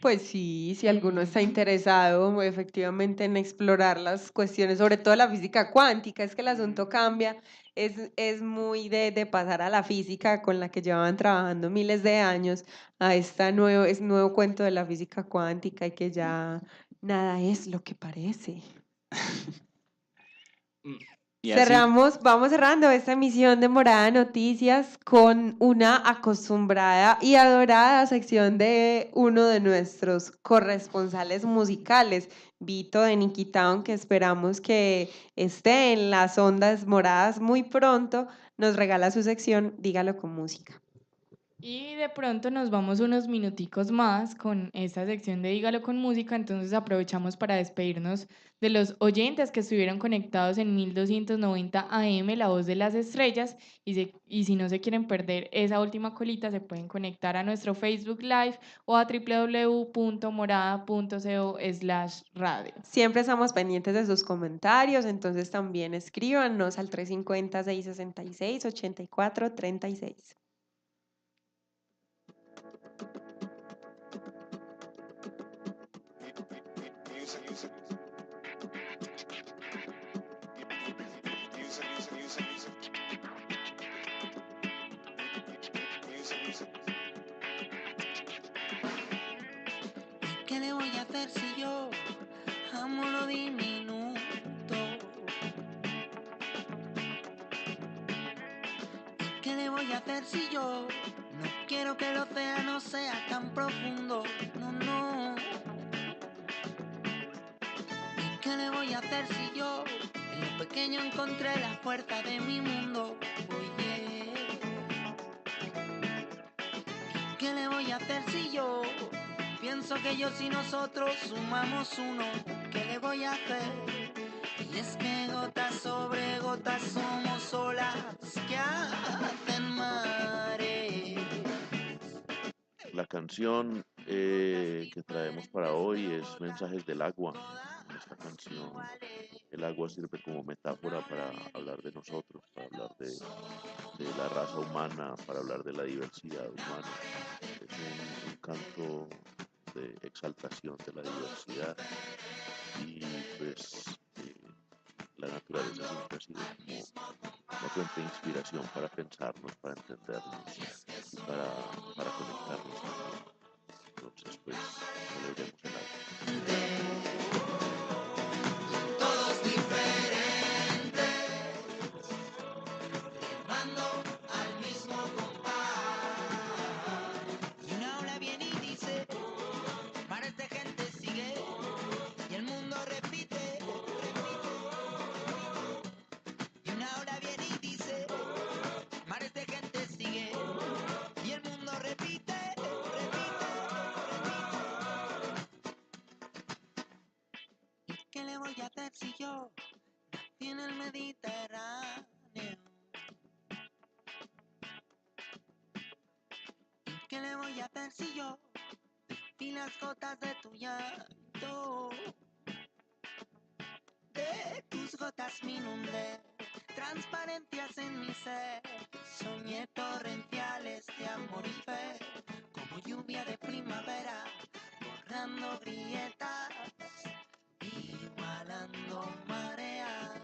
Pues sí, si alguno está interesado efectivamente en explorar las cuestiones, sobre todo la física cuántica, es que el asunto cambia, es muy de pasar a la física con la que llevaban trabajando miles de años, a este nuevo cuento de la física cuántica y que ya nada es lo que parece. Y así, Vamos cerrando esta emisión de Morada Noticias con una acostumbrada y adorada sección de uno de nuestros corresponsales musicales, Vito de Niquitown, que esperamos que esté en las ondas moradas muy pronto, nos regala su sección Dígalo con música. Y de pronto nos vamos unos minuticos más con esta sección de Dígalo con música, entonces aprovechamos para despedirnos de los oyentes que estuvieron conectados en 1290 AM, La Voz de las Estrellas, y si no se quieren perder esa última colita, se pueden conectar a nuestro Facebook Live o a www.morada.co/radio. Siempre estamos pendientes de sus comentarios, entonces también escríbanos al 350-666-8436. ¿Qué le voy a hacer si yo amo lo diminuto? ¿Qué le voy a hacer si yo no quiero que el océano sea tan profundo? No, no. ¿Y qué le voy a hacer si yo en lo pequeño encontré la puerta de mi mundo? Oye. ¿Y qué le voy a hacer si yo pienso que ellos y nosotros sumamos uno? ¿Qué le voy a hacer? Y es que gotas sobre gotas somos olas que hacen mares. La canción que traemos para hoy es Mensajes del Agua. En esta canción el agua sirve como metáfora para hablar de nosotros, para hablar de la raza humana, para hablar de la diversidad humana. Es un canto de exaltación de la diversidad y pues la naturaleza siempre ha sido como una fuente de inspiración para pensarnos, para entendernos y para conectarnos también. Entonces pues celebremos el agua. Todos diferentes, remando al mismo compás. Y una ola viene y dice, mares de gente sigue, y el mundo repite, repite. Y una ola viene y dice, mares de gente sigue, y el mundo repite, repite, repite. ¿Y qué le voy a hacer si yo nací en el Mediterráneo? ¿Y qué le voy a hacer si yo vi las gotas de tu llanto? De tus gotas me inundé, transparencias en mi ser. Soñé torrenciales de amor y fe, como lluvia de primavera, borrando grietas, igualando mareas.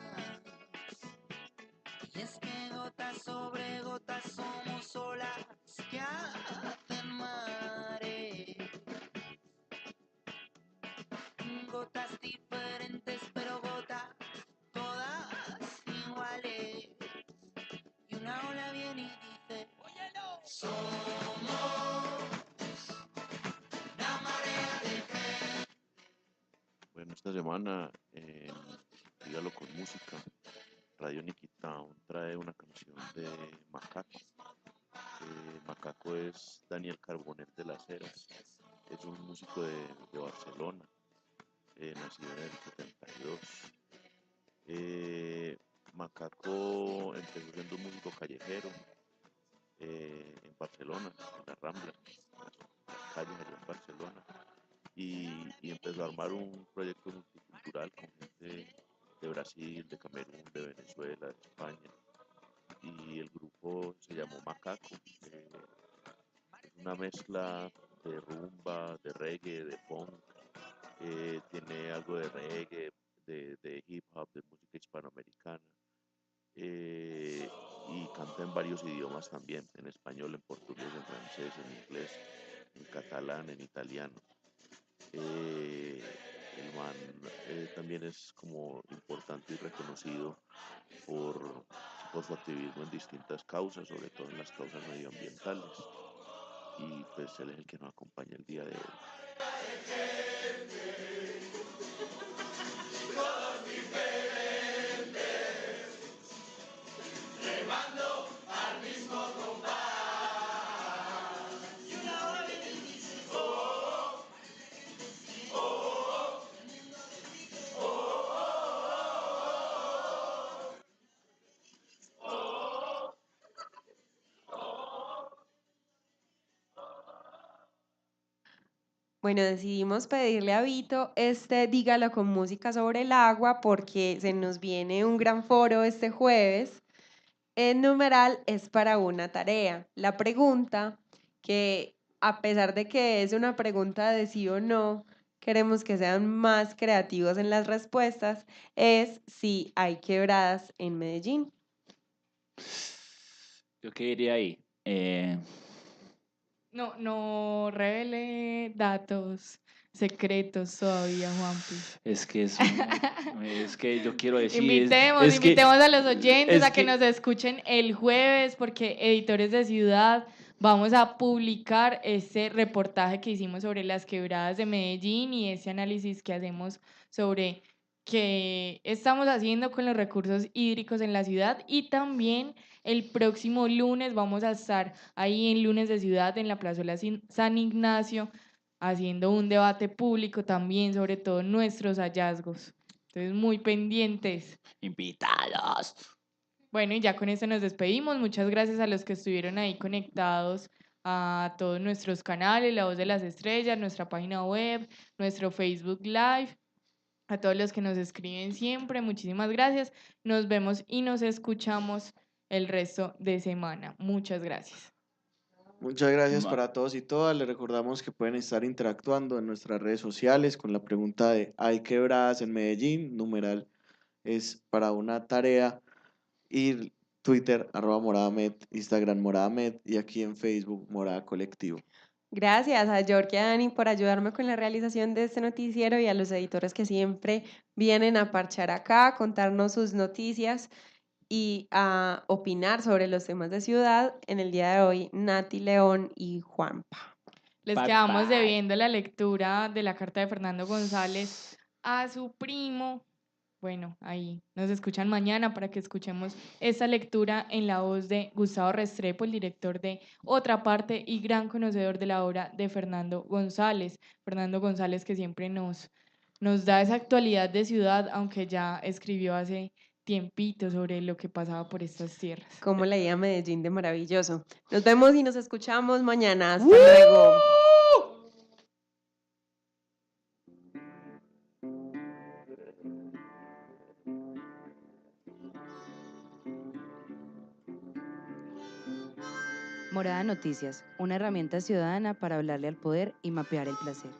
Y es que gotas sobre gotas somos olas que hacen mares. Gotas diferentes, pero gotas todas iguales. Y una ola viene y dice, óyelo, somos la marea de gente. Bueno, esta semana en Dígalo con Música, Radio Niquitown trae una canción de Macaco. Macaco es Daniel Carbonell de las Heras, es un músico de Barcelona, nacido en el 72. Macaco empezó siendo un músico callejero en Barcelona, en la Rambla, en las calles allá en Barcelona, y empezó a armar un proyecto multicultural con gente de Brasil, de Camerún, de Venezuela, de España, y el grupo se llamó Macaco. Es una mezcla de rumba, de reggae, de funk, tiene algo de reggae, de hip hop, de música hispanoamericana, y canta en varios idiomas también, en español, en portugués, en francés, en inglés, en catalán, en italiano. El man también es como importante y reconocido por, por su activismo en distintas causas, sobre todo en las causas medioambientales. Y pues él es el que nos acompaña el día de hoy. Todos diferentes, remando al mismo compás. Y una ola viene y dice, oh, oh, oh, oh, oh, oh, oh. Bueno, decidimos pedirle a Vito Dígalo con música sobre el agua porque se nos viene un gran foro este jueves. El numeral es para una tarea. La pregunta, que a pesar de que es una pregunta de sí o no, queremos que sean más creativos en las respuestas, es si hay quebradas en Medellín. ¿Yo qué diría ahí? No revele datos secretos todavía, Juanpi. Es que es que yo quiero decir, Invitemos a los oyentes es a que que- nos escuchen el jueves, porque Editores de Ciudad vamos a publicar ese reportaje que hicimos sobre las quebradas de Medellín y ese análisis que hacemos sobre qué estamos haciendo con los recursos hídricos en la ciudad, y también el próximo lunes vamos a estar ahí en Lunes de Ciudad en la Plazuela San Ignacio haciendo un debate público también sobre todos nuestros hallazgos. Entonces, muy pendientes. Invitados. Bueno, y ya con esto nos despedimos. Muchas gracias a los que estuvieron ahí conectados a todos nuestros canales, La Voz de las Estrellas, nuestra página web, nuestro Facebook Live, a todos los que nos escriben siempre, muchísimas gracias. Nos vemos y nos escuchamos el resto de semana. Muchas gracias. Muchas gracias Ma- para todos y todas. Les recordamos que pueden estar interactuando en nuestras redes sociales con la pregunta de ¿hay quebradas en Medellín? Numeral es para una tarea. Y Twitter, @moradamed, Instagram moradamed y aquí en Facebook Morada Colectivo. Gracias a York y a Dani por ayudarme con la realización de este noticiero y a los editores que siempre vienen a parchar acá, a contarnos sus noticias y a opinar sobre los temas de ciudad. En el día de hoy, Nati León y Juanpa. Les Bye, quedamos bye. debiendo la lectura de la carta de Fernando González a su primo. Bueno, ahí nos escuchan mañana para que escuchemos esta lectura en la voz de Gustavo Restrepo, el director de Otra Parte y gran conocedor de la obra de Fernando González. Fernando González que siempre nos da esa actualidad de ciudad, aunque ya escribió hace tiempito sobre lo que pasaba por estas tierras. Cómo leía Medellín de maravilloso. Nos vemos y nos escuchamos mañana. Hasta luego. Morada Noticias, una herramienta ciudadana para hablarle al poder y mapear el placer.